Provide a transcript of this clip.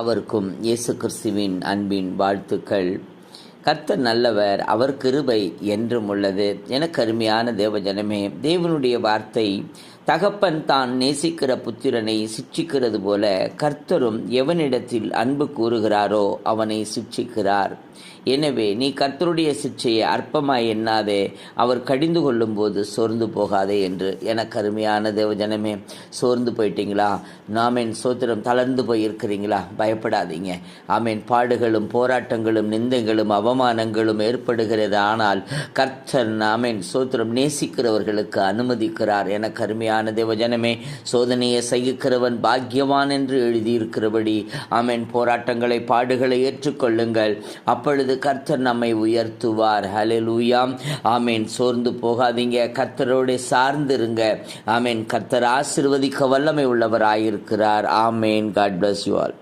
அவருக்கும் இயேசு கிறிஸ்துவின் அன்பின் வாழ்த்துக்கள். கர்த்தர் நல்லவர், அவர் கிருபை என்றும் உள்ளது. எனக்கு அருமையான தேவஜனமே, தேவனுடைய வார்த்தை தகப்பன் தான் நேசிக்கிற புத்திரனை சிட்சிக்கிறது போல கர்த்தரும் எவனிடத்தில் அன்பு கூறுகிறாரோ அவனை சிட்சிக்கிறார். எனவே நீ கர்த்தருடைய சிட்சையை அற்பமாய் எண்ணாதே, அவர் கடிந்து கொள்ளும் போது சோர்ந்து போகாதே என்று. எனக்கு அருமையான தேவஜனமே, சோர்ந்து போயிட்டீங்களா? ஆமேன். சோத்திரம். தளர்ந்து போய் இருக்கிறீங்களா? பயப்படாதீங்க. ஆமேன். பாடுகளும் போராட்டங்களும் நிந்தைகளும் அவமானங்களும் ஏற்படுகிறது. ஆனால் கர்த்தர் ஆமேன் சோத்திரம் நேசிக்கிறவர்களுக்கு அனுமதிக்கிறார். எனக்கு அருமையான தேவஜனமே, சோதனையை சகிக்கிறவன் பாக்கியவான் என்று எழுதியிருக்கிறபடி ஆமேன் போராட்டங்களை பாடுகளை ஏற்றுக்கொள்ளுங்கள், அப்பொழுது கர்த்தர் நம்மை உயர்த்துவார். ஹல்லேலூயா. ஆமேன். சோர்ந்து போகாதீங்க, கர்த்தரோட சார்ந்திருங்க. ஆமேன். கர்த்தர் ஆசீர்வதிக்க வல்லமை உள்ளவராயிருக்கிறார். ஆமேன். God bless you all.